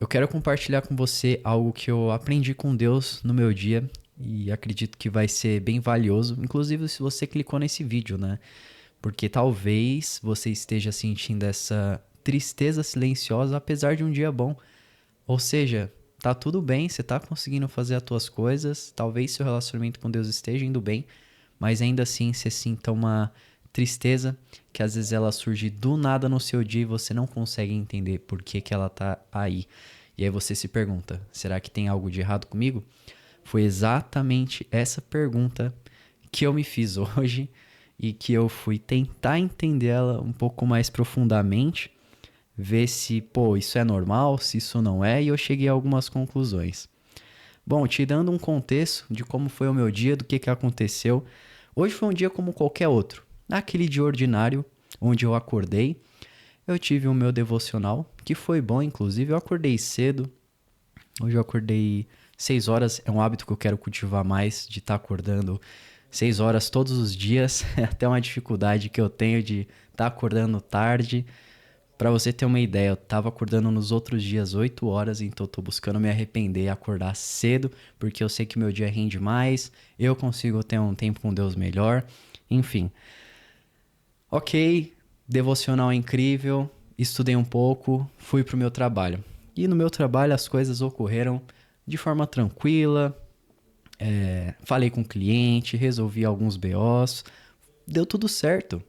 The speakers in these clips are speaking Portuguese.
Eu quero compartilhar com você algo que eu aprendi com Deus no meu dia e acredito que vai ser bem valioso, inclusive se você clicou nesse vídeo, né? Porque talvez você esteja sentindo essa tristeza silenciosa apesar de um dia bom. Ou seja, tá tudo bem, você tá conseguindo fazer as tuas coisas, talvez seu relacionamento com Deus esteja indo bem, mas ainda assim você sinta uma tristeza que às vezes ela surge do nada no seu dia e você não consegue entender por que que ela tá aí. E aí você se pergunta, será que tem algo de errado comigo? Foi exatamente essa pergunta que eu me fiz hoje e que eu fui tentar entender ela um pouco mais profundamente, ver se, pô, isso é normal, se isso não é, e eu cheguei a algumas conclusões. Bom, te dando um contexto de como foi o meu dia, do que aconteceu. Hoje foi um dia como qualquer outro. Aquele dia ordinário, onde eu acordei, eu tive o meu devocional, que foi bom, inclusive. Eu acordei cedo. Hoje eu acordei 6 horas. É um hábito que eu quero cultivar mais, de estar acordando 6 horas todos os dias. É até uma dificuldade que eu tenho de estar acordando tarde. Pra você ter uma ideia, eu tava acordando nos outros dias 8 horas, então eu tô buscando me arrepender e acordar cedo, porque eu sei que meu dia rende mais, eu consigo ter um tempo com Deus melhor, enfim. Ok, devocional incrível, estudei um pouco, fui pro meu trabalho. E no meu trabalho as coisas ocorreram de forma tranquila, falei com o cliente, resolvi alguns BOs, deu tudo certo.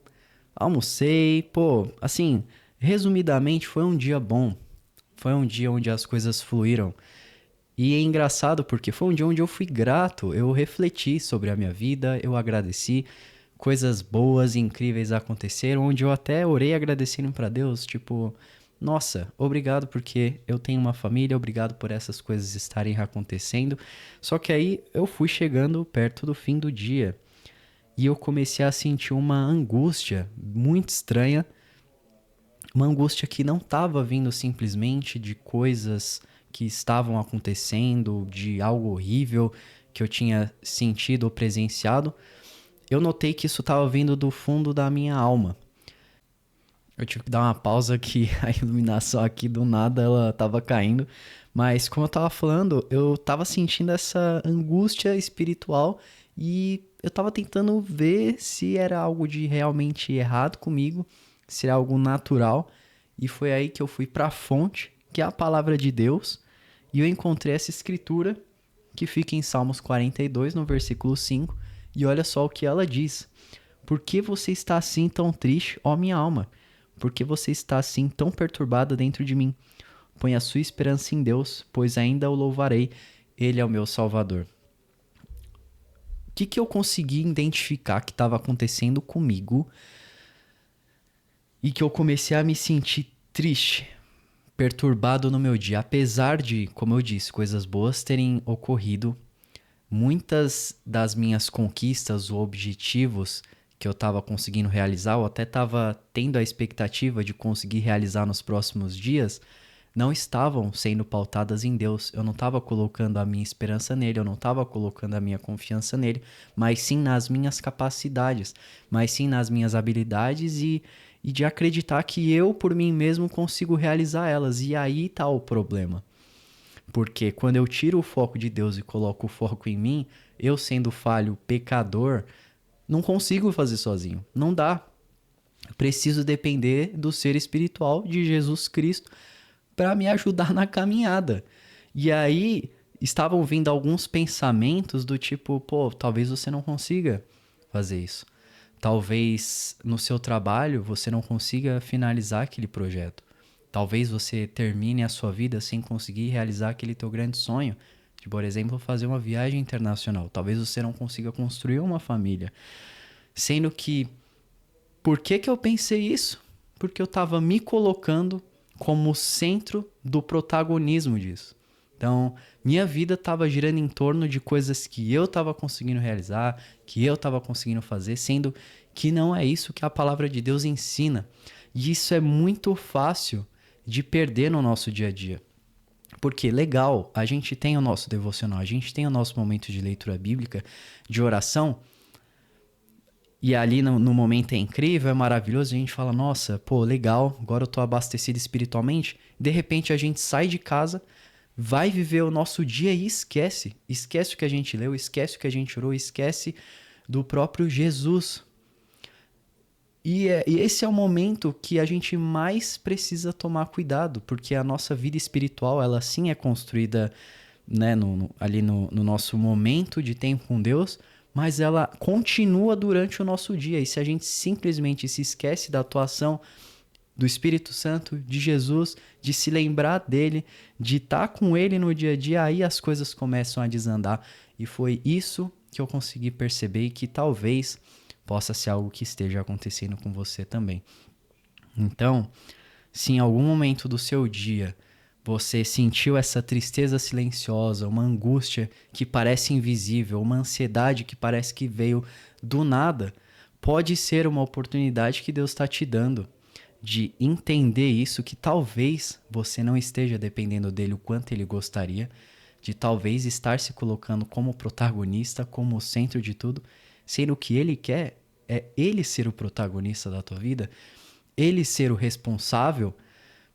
Almocei, pô, assim, resumidamente foi um dia bom. Foi um dia onde as coisas fluíram. E é engraçado porque foi um dia onde eu fui grato, eu refleti sobre a minha vida, eu agradeci, coisas boas e incríveis aconteceram, onde eu até orei agradecendo para Deus, tipo, nossa, obrigado porque eu tenho uma família, obrigado por essas coisas estarem acontecendo. Só que aí eu fui chegando perto do fim do dia e eu comecei a sentir uma angústia muito estranha, uma angústia que não estava vindo simplesmente de coisas que estavam acontecendo, de algo horrível que eu tinha sentido ou presenciado. Eu notei que isso estava vindo do fundo da minha alma. Eu tive que dar uma pausa que a iluminação aqui do nada ela estava caindo, mas como eu estava falando, eu estava sentindo essa angústia espiritual e eu estava tentando ver se era algo de realmente errado comigo, se era algo natural, e foi aí que eu fui para a fonte, que é a palavra de Deus, e eu encontrei essa escritura que fica em Salmos 42, no versículo 5, e olha só o que ela diz: Por que você está assim tão triste, ó minha alma? Por que você está assim tão perturbada dentro de mim? Põe a sua esperança em Deus, pois ainda o louvarei. Ele é o meu Salvador. O que eu consegui identificar que estava acontecendo comigo e que eu comecei a me sentir triste, perturbado no meu dia, apesar de, como eu disse, coisas boas terem ocorrido, muitas das minhas conquistas ou objetivos que eu estava conseguindo realizar, ou até estava tendo a expectativa de conseguir realizar nos próximos dias, não estavam sendo pautadas em Deus. Eu não estava colocando a minha esperança nele, eu não estava colocando a minha confiança nele, mas sim nas minhas capacidades, mas sim nas minhas habilidades e de acreditar que eu, por mim mesmo, consigo realizar elas. E aí está o problema. Porque quando eu tiro o foco de Deus e coloco o foco em mim, eu sendo falho, pecador, não consigo fazer sozinho. Não dá. Preciso depender do ser espiritual de Jesus Cristo para me ajudar na caminhada. E aí estavam vindo alguns pensamentos do tipo, pô, talvez você não consiga fazer isso. Talvez no seu trabalho você não consiga finalizar aquele projeto. Talvez você termine a sua vida sem conseguir realizar aquele teu grande sonho, de, por exemplo, fazer uma viagem internacional. Talvez você não consiga construir uma família. Sendo que, por que eu pensei isso? Porque eu estava me colocando como centro do protagonismo disso. Então, minha vida estava girando em torno de coisas que eu estava conseguindo realizar, que eu estava conseguindo fazer, sendo que não é isso que a palavra de Deus ensina. E isso é muito fácil de perder no nosso dia a dia. Porque, legal, a gente tem o nosso devocional, a gente tem o nosso momento de leitura bíblica, de oração, E ali no momento é incrível, é maravilhoso, a gente fala, nossa, pô, legal, agora eu tô abastecido espiritualmente. De repente a gente sai de casa, vai viver o nosso dia e esquece. Esquece o que a gente leu, esquece o que a gente orou, esquece do próprio Jesus. E esse é o momento que a gente mais precisa tomar cuidado, porque a nossa vida espiritual, ela sim é construída, né, ali no nosso momento de tempo com Deus, mas ela continua durante o nosso dia. E se a gente simplesmente se esquece da atuação do Espírito Santo, de Jesus, de se lembrar dele, de estar com ele no dia a dia, aí as coisas começam a desandar. E foi isso que eu consegui perceber e que talvez possa ser algo que esteja acontecendo com você também. Então, se em algum momento do seu dia você sentiu essa tristeza silenciosa, uma angústia que parece invisível, uma ansiedade que parece que veio do nada, pode ser uma oportunidade que Deus está te dando de entender isso, que talvez você não esteja dependendo dele o quanto ele gostaria, de talvez estar se colocando como protagonista, como o centro de tudo, sendo que ele quer é ele ser o protagonista da tua vida, ele ser o responsável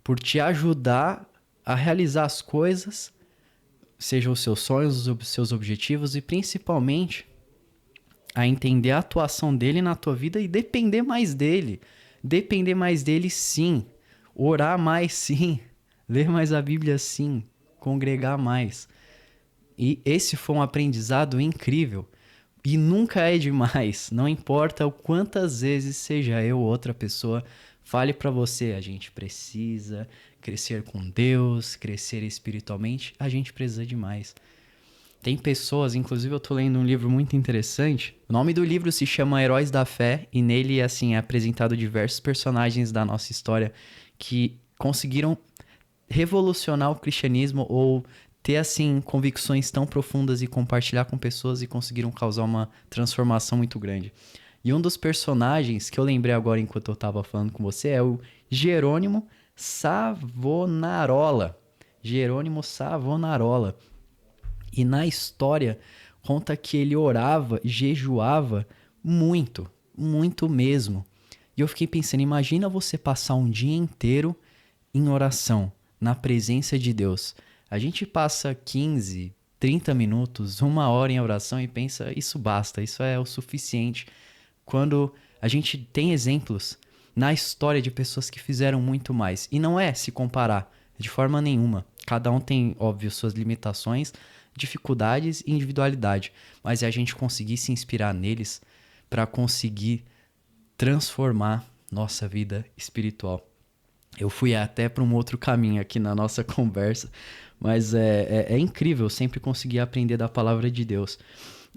por te ajudar a realizar as coisas, sejam os seus sonhos, os seus objetivos e principalmente a entender a atuação dele na tua vida e depender mais dele. Depender mais dele, sim. Orar mais, sim. Ler mais a Bíblia, sim. Congregar mais. E esse foi um aprendizado incrível. E nunca é demais. Não importa o quantas vezes seja eu ou outra pessoa fale para você, a gente precisa crescer com Deus, crescer espiritualmente, a gente precisa de mais. Tem pessoas, inclusive eu tô lendo um livro muito interessante. O nome do livro se chama Heróis da Fé e nele assim é apresentado diversos personagens da nossa história que conseguiram revolucionar o cristianismo ou ter assim convicções tão profundas e compartilhar com pessoas e conseguiram causar uma transformação muito grande. E um dos personagens que eu lembrei agora enquanto eu estava falando com você é o Jerônimo Savonarola. Jerônimo Savonarola. E na história conta que ele orava, jejuava muito, muito mesmo. E eu fiquei pensando, imagina você passar um dia inteiro em oração, na presença de Deus. A gente passa 15, 30 minutos, uma hora em oração e pensa, isso basta, isso é o suficiente. Quando a gente tem exemplos na história de pessoas que fizeram muito mais. E não é se comparar de forma nenhuma. Cada um tem, óbvio, suas limitações, dificuldades e individualidade. Mas é a gente conseguir se inspirar neles para conseguir transformar nossa vida espiritual. Eu fui até para um outro caminho aqui na nossa conversa, mas é incrível sempre conseguir aprender da palavra de Deus.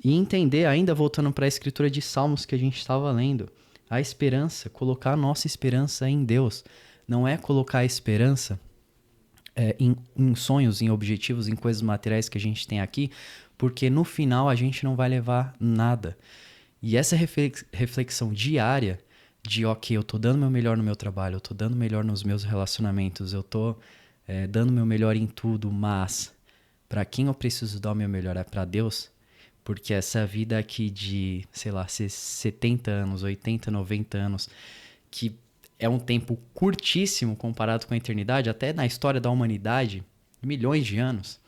E entender, ainda voltando para a escritura de Salmos que a gente estava lendo, a esperança, colocar a nossa esperança em Deus. Não é colocar a esperança em sonhos, em objetivos, em coisas materiais que a gente tem aqui, porque no final a gente não vai levar nada. E essa reflexão diária de, ok, eu tô dando meu melhor no meu trabalho, eu tô dando melhor nos meus relacionamentos, eu tô dando meu melhor em tudo, mas para quem eu preciso dar o meu melhor é para Deus, porque essa vida aqui de, sei lá, 70 anos, 80, 90 anos, que é um tempo curtíssimo comparado com a eternidade, até na história da humanidade, milhões de anos,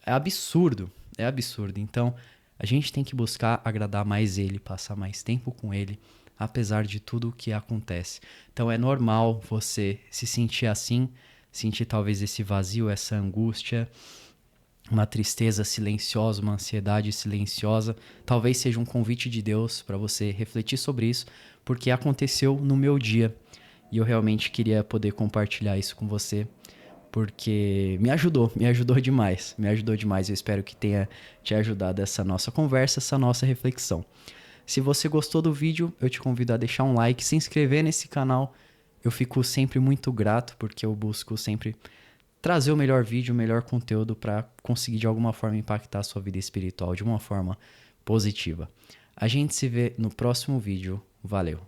é absurdo, é absurdo. Então, a gente tem que buscar agradar mais ele, passar mais tempo com ele, apesar de tudo o que acontece. Então, é normal você se sentir assim, sentir talvez esse vazio, essa angústia, uma tristeza silenciosa, uma ansiedade silenciosa. Talvez seja um convite de Deus para você refletir sobre isso, porque aconteceu no meu dia. E eu realmente queria poder compartilhar isso com você, porque me ajudou demais, me ajudou demais. Eu espero que tenha te ajudado essa nossa conversa, essa nossa reflexão. Se você gostou do vídeo, eu te convido a deixar um like, se inscrever nesse canal. Eu fico sempre muito grato, porque eu busco sempre trazer o melhor vídeo, o melhor conteúdo para conseguir de alguma forma impactar a sua vida espiritual de uma forma positiva. A gente se vê no próximo vídeo. Valeu!